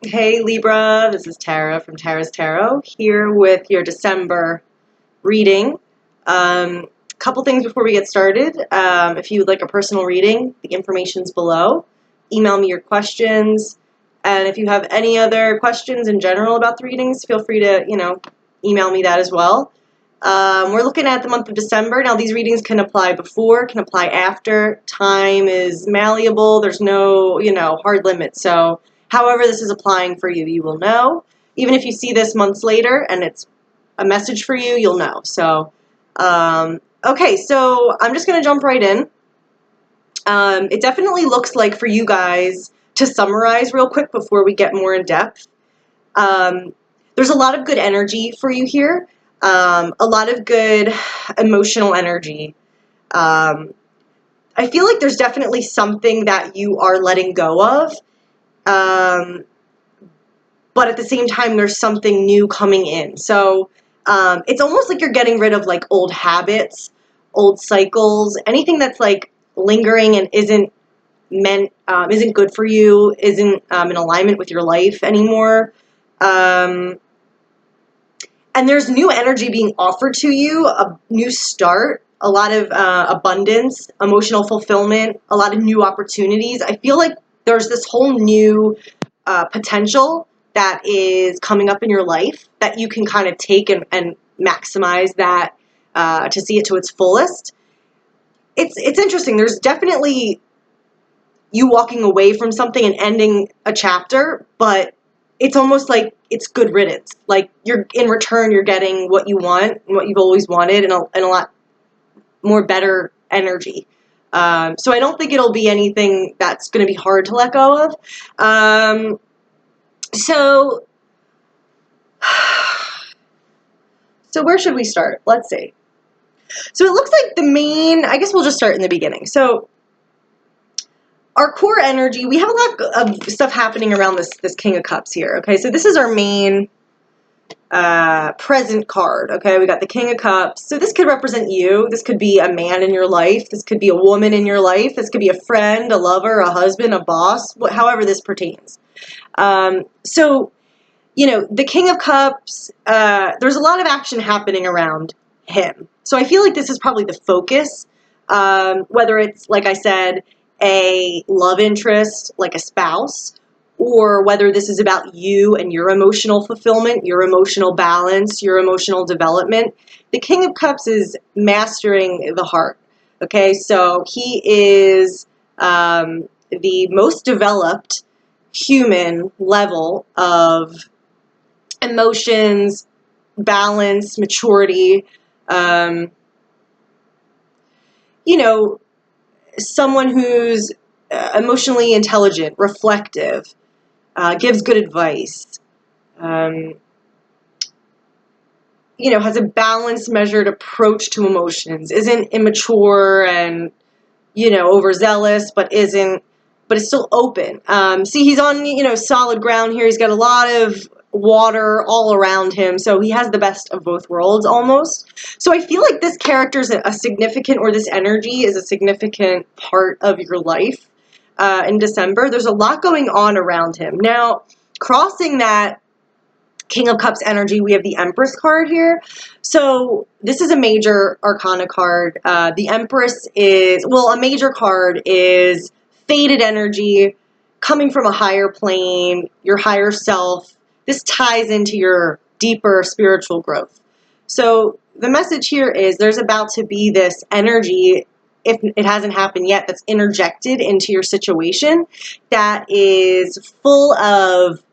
Hey Libra, this is Tara from Tara's Tarot here with your December reading. Couple things before we get started. If you would like a personal reading, the information's below. Email me your questions, and if you have any other questions in general about the readings, feel free to email me that as well. We're looking at the month of December. Now, these readings can apply before, can apply after. Time is malleable. There's no, hard limit. So, however this is applying for you, you will know. Even if you see this months later and it's a message for you, you'll know. So, okay, so I'm just going to jump right in. It definitely looks like for you guys, to summarize real quick before we get more in depth, there's a lot of good energy for you here. A lot of good emotional energy. I feel like there's definitely something that you are letting go of. But at the same time, there's something new coming in. So it's almost like you're getting rid of like old habits, old cycles, anything that's like lingering and isn't good for you, isn't in alignment with your life anymore. And there's new energy being offered to you, a new start, a lot of abundance, emotional fulfillment, a lot of new opportunities. I feel like there's this whole new potential that is coming up in your life that you can kind of take and maximize that to see it to its fullest. It's interesting. There's definitely you walking away from something and ending a chapter, but it's almost like it's good riddance. Like you're in return, you're getting what you want and what you've always wanted, and a lot more better energy. So I don't think it'll be anything that's going to be hard to let go of. So where should we start? Let's see. So it looks like I guess we'll just start in the beginning. So our core energy, we have a lot of stuff happening around this King of Cups here, okay? So this is our main present card, okay? We got the King of Cups. So this could represent you. This could be a man in your life. This could be a woman in your life. This could be a friend, a lover, a husband, a boss, however this pertains. So, the King of Cups, there's a lot of action happening around him. So I feel like this is probably the focus, whether it's, like I said, a love interest, like a spouse, or whether this is about you and your emotional fulfillment, your emotional balance, your emotional development. The King of Cups is mastering the heart, okay? So he is the most developed human level of emotions, balance, maturity, someone who's emotionally intelligent, reflective, gives good advice, has a balanced, measured approach to emotions, isn't immature and, overzealous, but is still open. See, he's on, solid ground here. He's got a lot of water all around him, so he has the best of both worlds almost. So I feel like this character is a significant, or this energy is a significant part of your life in December. There's a lot going on around him. Now, crossing that King of Cups energy, we have the Empress card here. So this is a major arcana card. The Empress is, a major card is faded energy coming from a higher plane, your higher self. This ties into your deeper spiritual growth. So the message here is there's about to be this energy, if it hasn't happened yet, that's interjected into your situation that is full of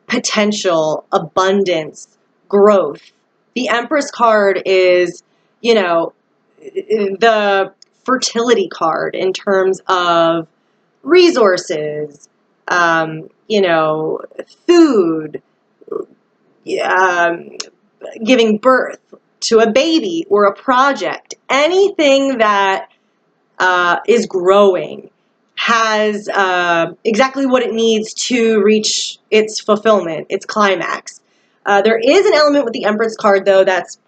potential, abundance, growth. The Empress card is, the fertility card in terms of resources, food, giving birth to a baby or a project. Anything that is growing has exactly what it needs to reach its fulfillment, its climax. There is an element with the Empress card, though, that's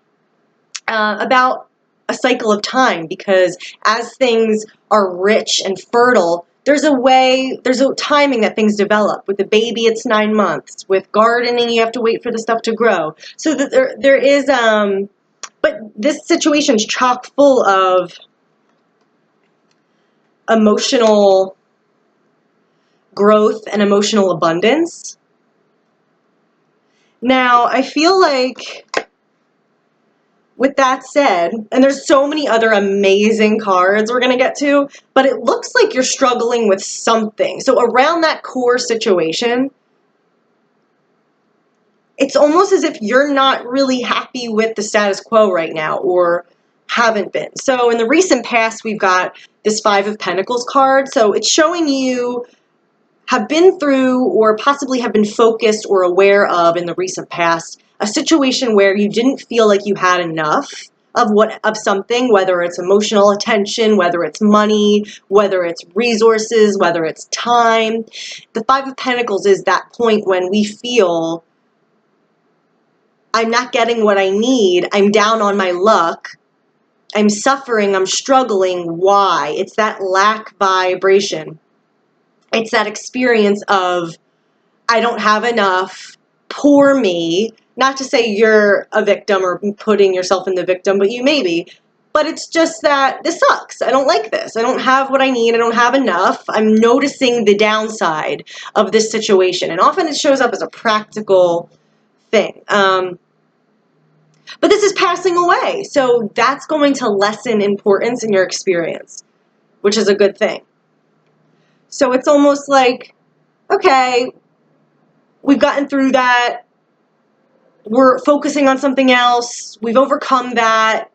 about a cycle of time, because as things are rich and fertile, there's a timing that things develop. With the baby, it's 9 months. With gardening, you have to wait for the stuff to grow. So that there is, but this situation's chock full of emotional growth and emotional abundance. Now, I feel like, with that said, and there's so many other amazing cards we're going to get to, but it looks like you're struggling with something. So around that core situation, it's almost as if you're not really happy with the status quo right now, or haven't been. So in the recent past, we've got this Five of Pentacles card. So it's showing you have been through, or possibly have been focused or aware of in the recent past, a situation where you didn't feel like you had enough of something, whether it's emotional attention, whether it's money, whether it's resources, whether it's time. The Five of Pentacles is that point when we feel, I'm not getting what I need, I'm down on my luck, I'm suffering, I'm struggling. Why? It's that lack vibration. It's that experience of, I don't have enough, poor me. Not to say you're a victim or putting yourself in the victim, but you may be. But it's just that this sucks. I don't like this. I don't have what I need. I don't have enough. I'm noticing the downside of this situation. And often it shows up as a practical thing. But this is passing away. So that's going to lessen importance in your experience, which is a good thing. So it's almost like, okay, we've gotten through that. We're focusing on something else. We've overcome that.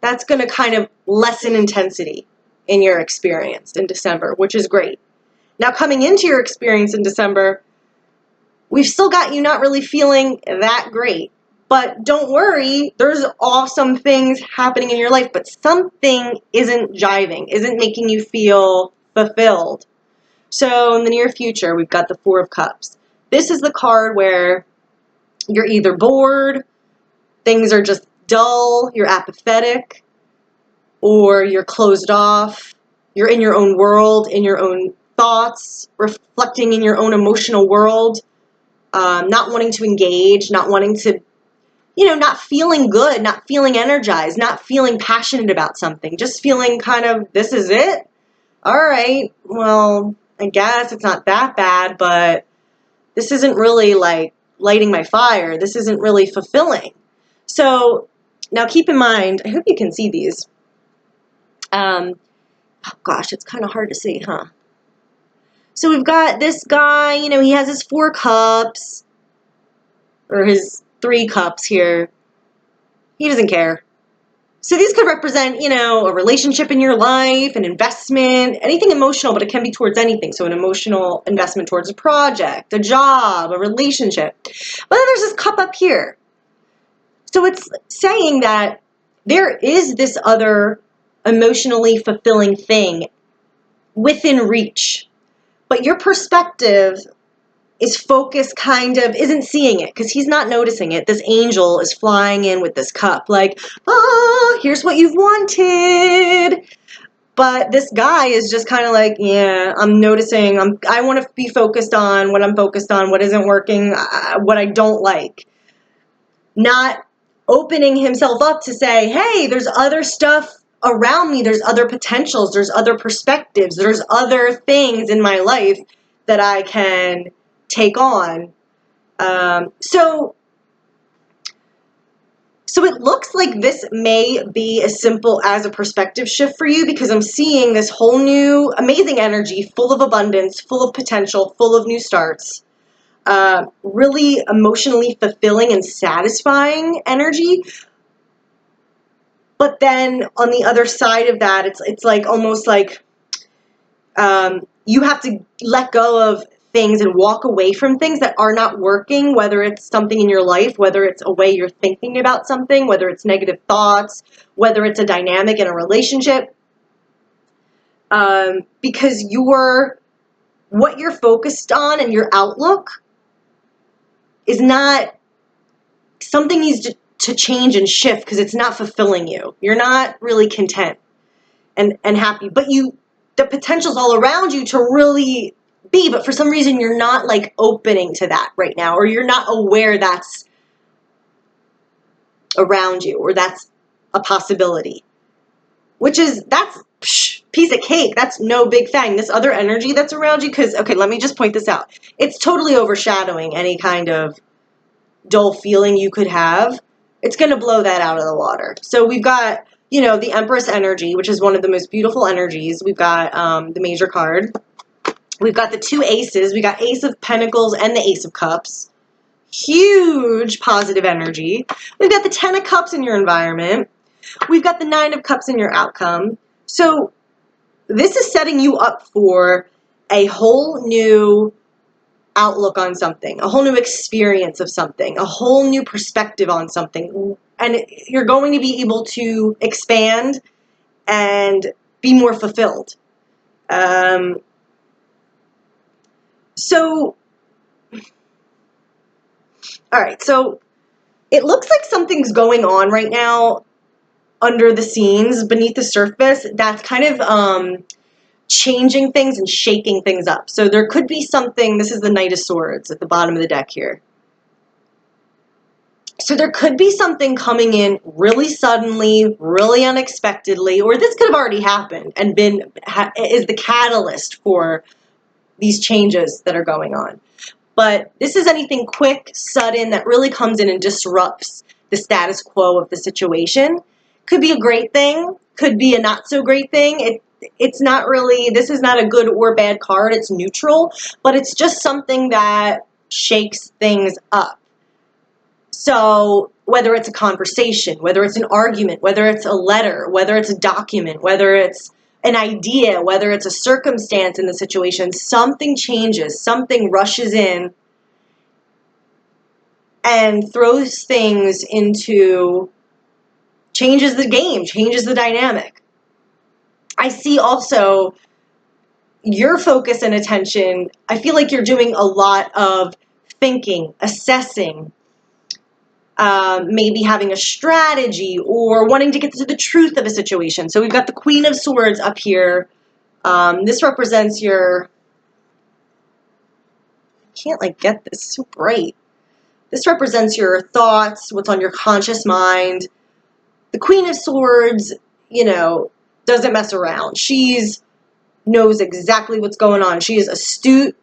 That's going to kind of lessen intensity in your experience in December, which is great. Now, coming into your experience in December, we've still got you not really feeling that great. But don't worry, there's awesome things happening in your life, but something isn't jiving, isn't making you feel fulfilled. So in the near future, we've got the Four of Cups. This is the card where you're either bored, things are just dull, you're apathetic, or you're closed off, you're in your own world, in your own thoughts, reflecting in your own emotional world, not wanting to engage, not wanting to, not feeling good, not feeling energized, not feeling passionate about something, just feeling kind of, this is it? All right, well, I guess it's not that bad, but this isn't really like lighting my fire. This isn't really fulfilling. So now keep in mind, I hope you can see these. Oh gosh, it's kind of hard to see, huh? So we've got this guy, he has his 4 cups, or his 3 cups here. He doesn't care. So these could represent, a relationship in your life, an investment, anything emotional, but it can be towards anything. So an emotional investment towards a project, a job, a relationship. But then there's this cup up here. So it's saying that there is this other emotionally fulfilling thing within reach, but your perspective is focused, isn't seeing it, because he's not noticing it. This angel is flying in with this cup, like, here's what you've wanted. But this guy is just kind of like, yeah, I'm noticing, I want to be focused on what I'm focused on, what isn't working, what I don't like. Not opening himself up to say, hey, there's other stuff around me, there's other potentials, there's other perspectives, there's other things in my life that I can take on. So it looks like this may be as simple as a perspective shift for you, because I'm seeing this whole new amazing energy, full of abundance, full of potential, full of new starts, really emotionally fulfilling and satisfying energy. But then on the other side of that, it's like almost like you have to let go of things and walk away from things that are not working, whether it's something in your life, whether it's a way you're thinking about something, whether it's negative thoughts, whether it's a dynamic in a relationship. Because what you're focused on and your outlook is not, something needs to change and shift, because it's not fulfilling you. You're not really content and happy, but the potential's all around you to really be, but for some reason you're not like opening to that right now, or you're not aware that's around you, or that's a possibility, that's piece of cake. That's no big thing. This other energy that's around you, because, okay, let me just point this out. It's totally overshadowing any kind of dull feeling you could have. It's going to blow that out of the water. So we've got, the Empress energy, which is one of the most beautiful energies. We've got the major card. We've got the two aces. We got Ace of Pentacles and the Ace of Cups. Huge positive energy. We've got the Ten of Cups in your environment. We've got the Nine of Cups in your outcome. So this is setting you up for a whole new outlook on something, a whole new experience of something, a whole new perspective on something. And you're going to be able to expand and be more fulfilled. So, all right, so it looks like something's going on right now under the scenes, beneath the surface, that's kind of changing things and shaking things up. So there could be something, this is the Knight of Swords at the bottom of the deck here. So there could be something coming in really suddenly, really unexpectedly, or this could have already happened and is the catalyst for these changes that are going on. But this is anything quick, sudden, that really comes in and disrupts the status quo of the situation. Could be a great thing, could be a not so great thing. It's not really, this is not a good or bad card, it's neutral, but it's just something that shakes things up. So whether it's a conversation, whether it's an argument, whether it's a letter, whether it's a document, whether it's an idea, whether it's a circumstance in the situation, something changes, something rushes in and throws things into, changes the game, changes the dynamic. I see also your focus and attention, I feel like you're doing a lot of thinking, assessing, maybe having a strategy or wanting to get to the truth of a situation. So we've got the Queen of Swords up here. This represents your, I can't like get this, it's so bright. This represents your thoughts, what's on your conscious mind. The Queen of Swords, doesn't mess around. Knows exactly what's going on. She is astute,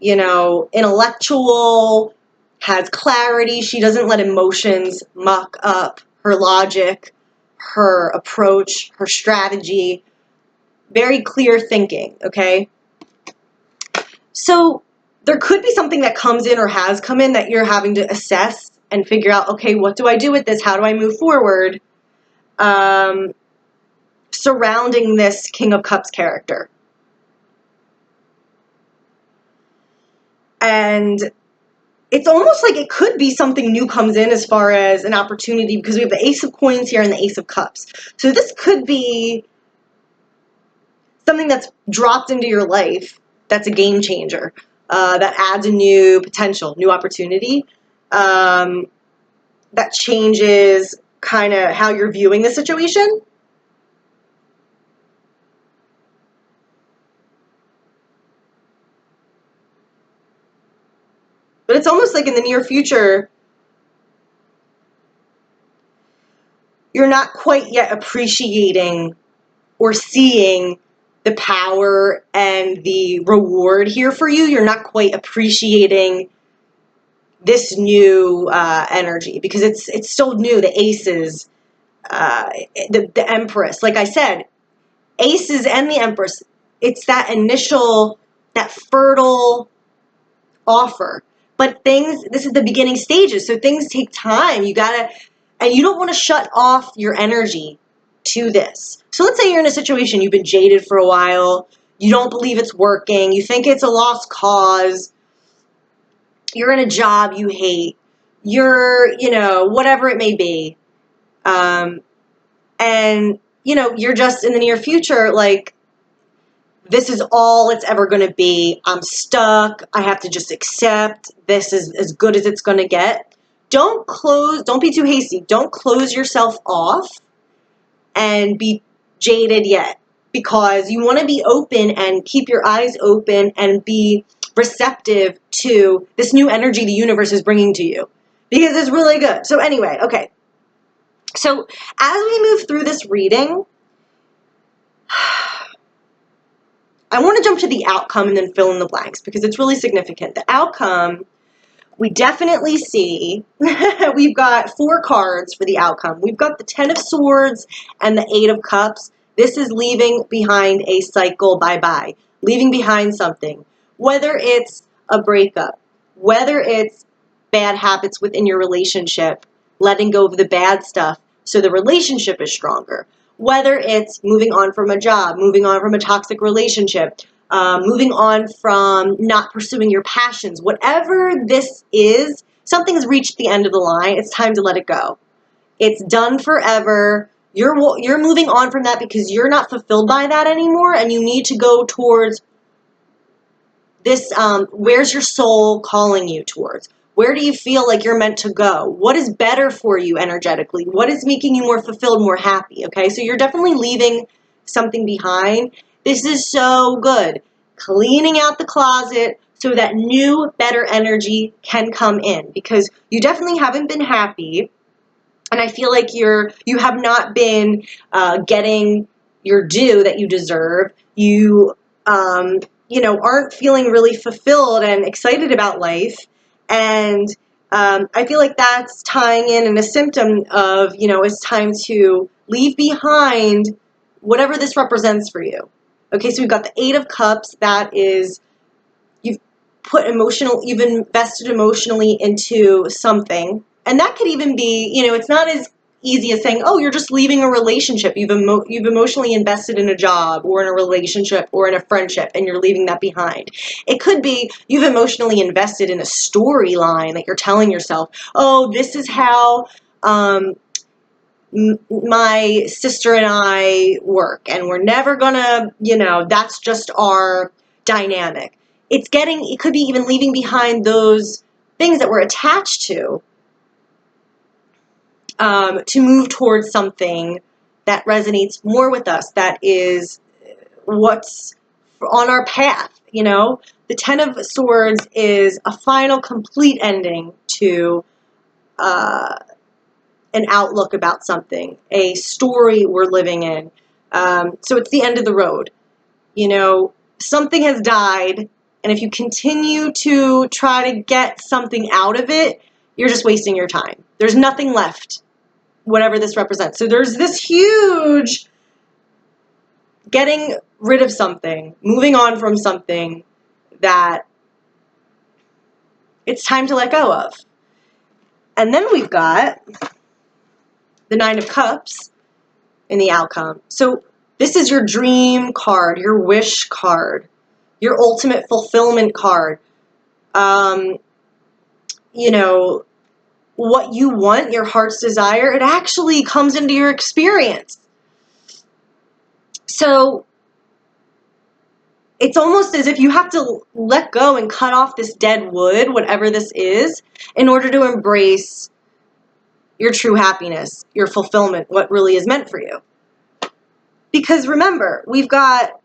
intellectual, has clarity. She doesn't let emotions muck up her logic, her approach, her strategy. Very clear thinking, okay? So there could be something that comes in or has come in that you're having to assess and figure out, okay, what do I do with this? How do I move forward? Surrounding this King of Cups character. And it's almost like it could be something new comes in as far as an opportunity, because we have the Ace of Coins here and the Ace of Cups. So this could be something that's dropped into your life that's a game changer, that adds a new potential, new opportunity, that changes kind of how you're viewing the situation. But it's almost like in the near future, you're not quite yet appreciating or seeing the power and the reward here for you. You're not quite appreciating this new energy, because it's still new. The aces, the Empress, like I said, aces and the Empress, it's that initial, that fertile offer. But this is the beginning stages, so things take time. And you don't want to shut off your energy to this. So let's say you're in a situation, you've been jaded for a while, you don't believe it's working, you think it's a lost cause, you're in a job you hate, you're, whatever it may be. And, you're just in the near future, like, this is all it's ever going to be. I'm stuck. I have to just accept this is as good as it's going to get. Don't be too hasty. Don't close yourself off and be jaded yet. because you want to be open and keep your eyes open and be receptive to this new energy the universe is bringing to you, because it's really good. So anyway, okay. So as we move through this reading, I want to jump to the outcome and then fill in the blanks because it's really significant. The outcome, we definitely see, we've got 4 cards for the outcome. We've got the 10 of Swords and the 8 of Cups. This is leaving behind a cycle, bye-bye, leaving behind something. Whether it's a breakup, whether it's bad habits within your relationship, letting go of the bad stuff so the relationship is stronger. Whether it's moving on from a job, moving on from a toxic relationship, moving on from not pursuing your passions, whatever this is, something's reached the end of the line. It's time to let it go. It's done forever. You're moving on from that because you're not fulfilled by that anymore, and you need to go towards this. Where's your soul calling you towards? Where do you feel like you're meant to go? What is better for you energetically? What is making you more fulfilled, more happy? Okay, so you're definitely leaving something behind. This is so good. Cleaning out the closet so that new, better energy can come in, because you definitely haven't been happy. And I feel like you have not been getting your due that you deserve. You aren't feeling really fulfilled and excited about life. And I feel like that's tying in and a symptom of, it's time to leave behind whatever this represents for you. Okay, so we've got the 8 of Cups. That is, you've invested emotionally into something. And that could even be, it's not as easy as saying, oh, you're just leaving a relationship. You've emotionally invested in a job or in a relationship or in a friendship, and you're leaving that behind. It could be you've emotionally invested in a storyline that you're telling yourself, oh, this is how my sister and I work, and we're never gonna, that's just our dynamic. It could be even leaving behind those things that we're attached to move towards something that resonates more with us, that is what's on our path. The 10 of Swords is a final, complete ending to an outlook about something, a story we're living in. So it's the end of the road. Something has died, and if you continue to try to get something out of it, you're just wasting your time. There's nothing left, whatever this represents. So there's this huge getting rid of something, moving on from something that it's time to let go of. And then we've got the 9 of Cups in the outcome. So this is your dream card, your wish card, your ultimate fulfillment card. What you want, your heart's desire, it actually comes into your experience. So it's almost as if you have to let go and cut off this dead wood, whatever this is, in order to embrace your true happiness, your fulfillment, what really is meant for you. Because remember, we've got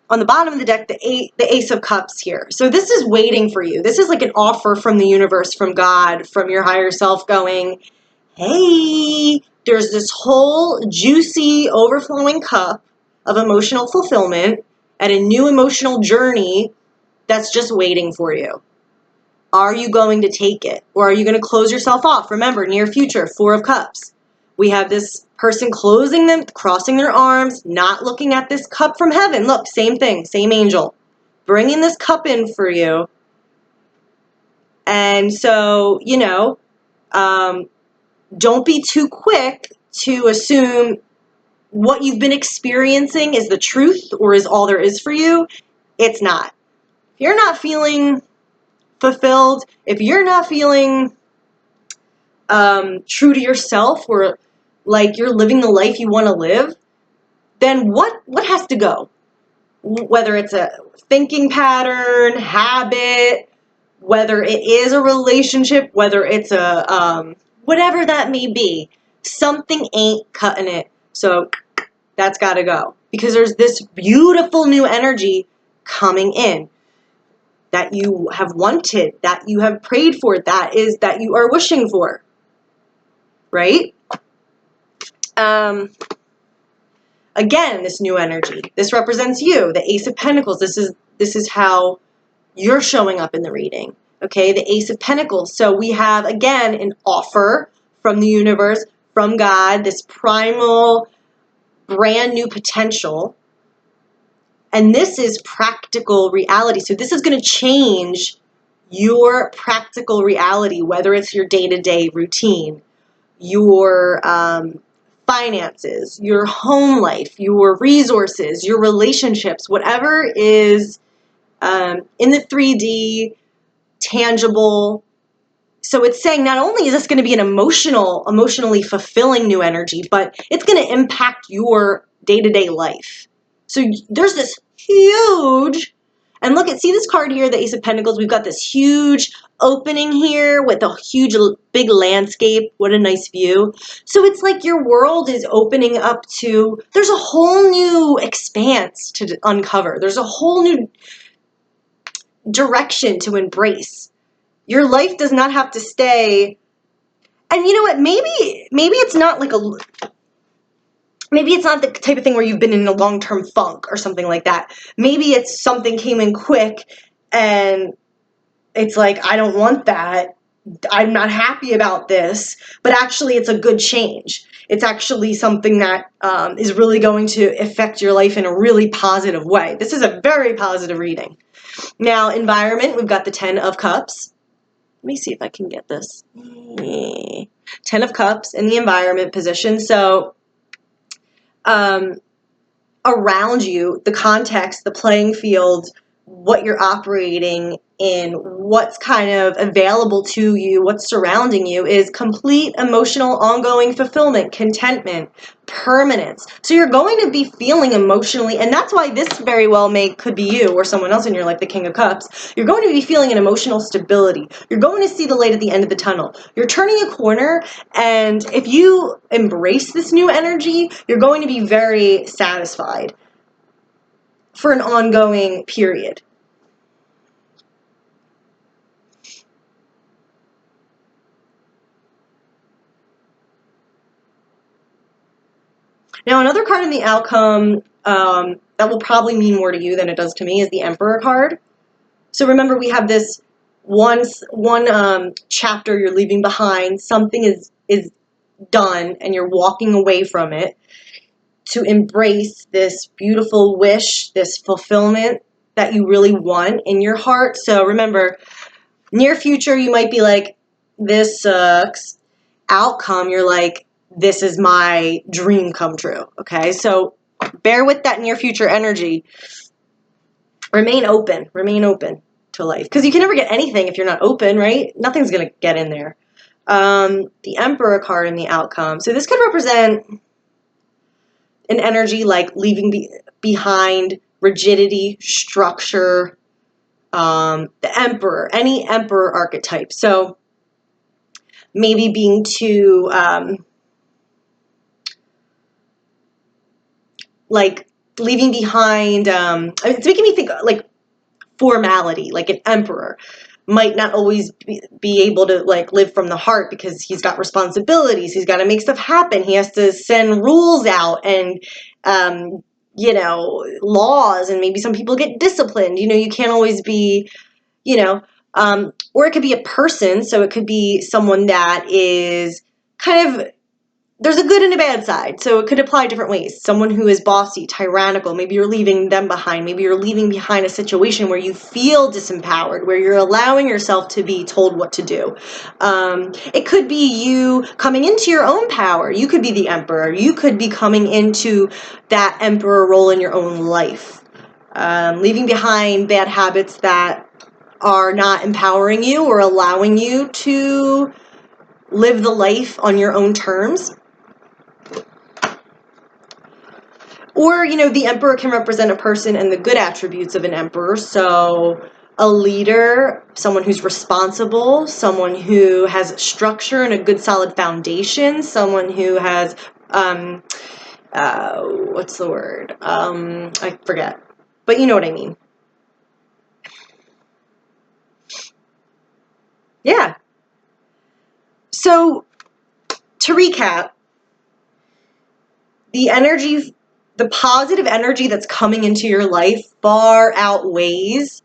on the bottom of the deck the Ace of Cups here. So this is waiting for you. This is like an offer from the universe, from God, from your higher self going, hey, there's this whole juicy, overflowing cup of emotional fulfillment and a new emotional journey that's just waiting for you. Are you going to take it? Or are you going to close yourself off? Remember, near future, 4 of Cups. We have this person crossing their arms, not looking at this cup from heaven. Look, same thing, same angel. Bringing this cup in for you. And so, don't be too quick to assume what you've been experiencing is the truth or is all there is for you. It's not. If you're not feeling fulfilled, if you're not feeling true to yourself, or like you're living the life you want to live, then what has to go? Whether it's a thinking pattern, habit, whether it is a relationship, whether it's a whatever that may be, something ain't cutting it. So that's got to go. Because there's this beautiful new energy coming in that you have wanted, that you have prayed for, that you are wishing for, right? Again, this new energy, this represents you, the Ace of Pentacles. This is how you're showing up in the reading, okay? The Ace of Pentacles. So we have, again, an offer from the universe, from God, this primal, brand new potential. And this is practical reality. So this is going to change your practical reality, whether it's your day-to-day routine, your finances, your home life, your resources, your relationships, whatever is in the 3D, tangible. So it's saying not only is this going to be an emotionally fulfilling new energy, but it's going to impact your day-to-day life. So there's this huge, and look at, see this card here, the Ace of Pentacles, we've got this huge opening here with a huge big landscape. What a nice view. So it's like your world is opening up to, there's a whole new expanse to uncover. There's a whole new direction to embrace. Your life does not have to stay. And you know what? Maybe it's not like maybe it's not the type of thing where you've been in a long-term funk or something like that. Maybe it's something came in quick and it's like, I don't want that. I'm not happy about this. But actually, it's a good change. It's actually something that is really going to affect your life in a really positive way. This is a very positive reading. Now, environment, we've got the 10 of Cups. Let me see if I can get this. 10 of Cups in the environment position. So around you, the context, the playing field, what you're operating in, what's kind of available to you, what's surrounding you is complete emotional, ongoing fulfillment, contentment, permanence. So you're going to be feeling emotionally, and that's why this very well could be you or someone else in your life, the King of Cups. You're going to be feeling an emotional stability. You're going to see the light at the end of the tunnel. You're turning a corner, and if you embrace this new energy, you're going to be very satisfied for an ongoing period. Now, another card in the outcome that will probably mean more to you than it does to me is the Emperor card. So remember, we have this one chapter you're leaving behind. Something is done, and you're walking away from it to embrace this beautiful wish, this fulfillment that you really want in your heart. So remember, near future, you might be like, this sucks. Outcome, you're like, this is my dream come true. Okay, so bear with that near future energy. Remain open to life, because you can never get anything if you're not open, right? Nothing's gonna get in there. The Emperor card in the outcome. So this could represent an energy like leaving behind rigidity, structure. The Emperor, any Emperor archetype. So maybe being too like leaving behind, it's making me think like formality, like an emperor might not always be able to like live from the heart because he's got responsibilities, he's got to make stuff happen, he has to send rules out and laws, and maybe some people get disciplined. You can't always be, or it could be a person, so it could be someone that is kind of, there's a good and a bad side, so it could apply different ways. Someone who is bossy, tyrannical, maybe you're leaving them behind. Maybe you're leaving behind a situation where you feel disempowered, where you're allowing yourself to be told what to do. It could be you coming into your own power. You could be the emperor. You could be coming into that emperor role in your own life. Leaving behind bad habits that are not empowering you or allowing you to live the life on your own terms. Or, the emperor can represent a person and the good attributes of an emperor. So a leader, someone who's responsible, someone who has structure and a good solid foundation, someone who has what's the word? I forget. But you know what I mean. Yeah. So, to recap, the positive energy that's coming into your life far outweighs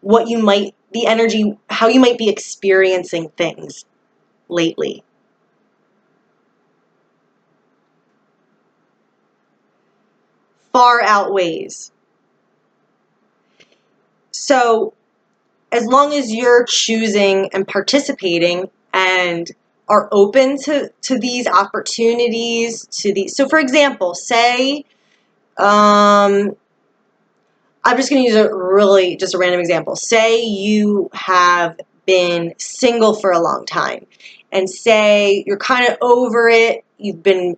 how you might be experiencing things lately. Far outweighs. So, as long as you're choosing and participating and are open to these opportunities, so for example, say, I'm just going to use just a random example. Say you have been single for a long time, and say you're kind of over it, you've been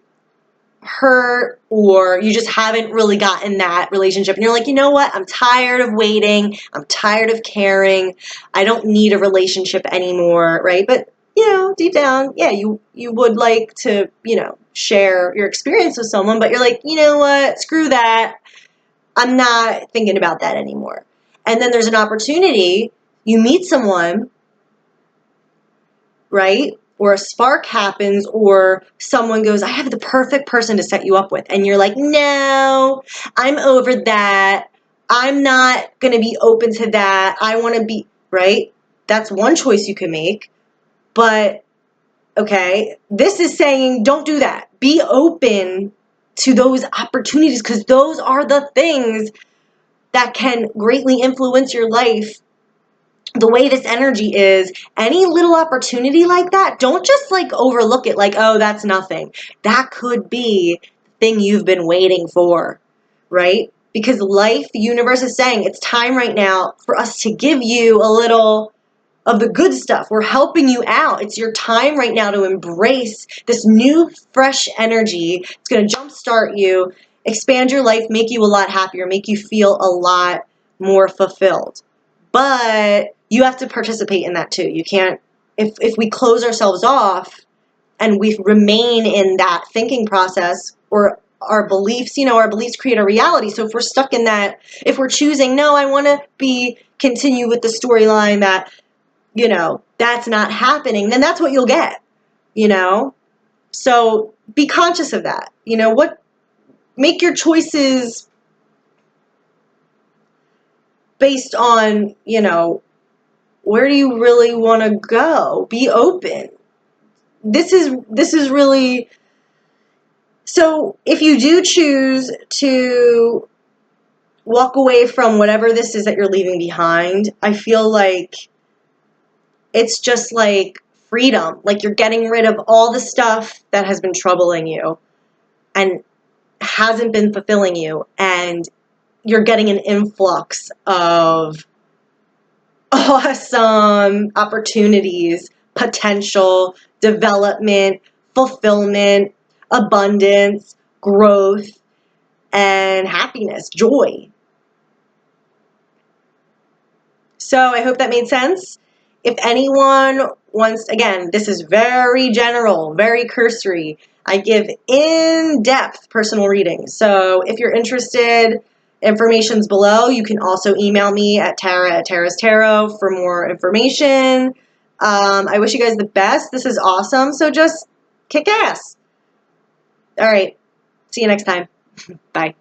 hurt, or you just haven't really gotten that relationship, and you're like, you know what, I'm tired of waiting, I'm tired of caring, I don't need a relationship anymore, right? But deep down, yeah, you would like to, share your experience with someone, but you're like, you know what, screw that, I'm not thinking about that anymore. And then there's an opportunity, you meet someone, right? Or a spark happens, or someone goes, I have the perfect person to set you up with. And you're like, no, I'm over that. I'm not going to be open to that. I want to be, right? That's one choice you can make. But, okay, this is saying don't do that. Be open to those opportunities, because those are the things that can greatly influence your life. The way this energy is, any little opportunity like that, don't just like overlook it like, oh, that's nothing. That could be the thing you've been waiting for, right? Because life, the universe is saying it's time right now for us to give you a little of the good stuff. We're helping you out. It's your time right now to embrace this new, fresh energy. It's going to jumpstart you, expand your life, make you a lot happier, make you feel a lot more fulfilled. But you have to participate in that too. You can't, if we close ourselves off and we remain in that thinking process, or our beliefs, our beliefs create our reality. So if we're stuck in that, if we're choosing, no, I want to continue with the storyline that, that's not happening, then that's what you'll get, So be conscious of that. Make your choices based on, where do you really want to go? Be open. This is really, so if you do choose to walk away from whatever this is that you're leaving behind, I feel like it's just like freedom. Like you're getting rid of all the stuff that has been troubling you and hasn't been fulfilling you, and you're getting an influx of awesome opportunities, potential, development, fulfillment, abundance, growth, and happiness, joy. So I hope that made sense. If anyone wants, again, this is very general, very cursory. I give in-depth personal readings. So if you're interested, information's below. You can also email me at Tara@Tara's Tarot for more information. I wish you guys the best. This is awesome. So just kick ass. All right. See you next time. Bye.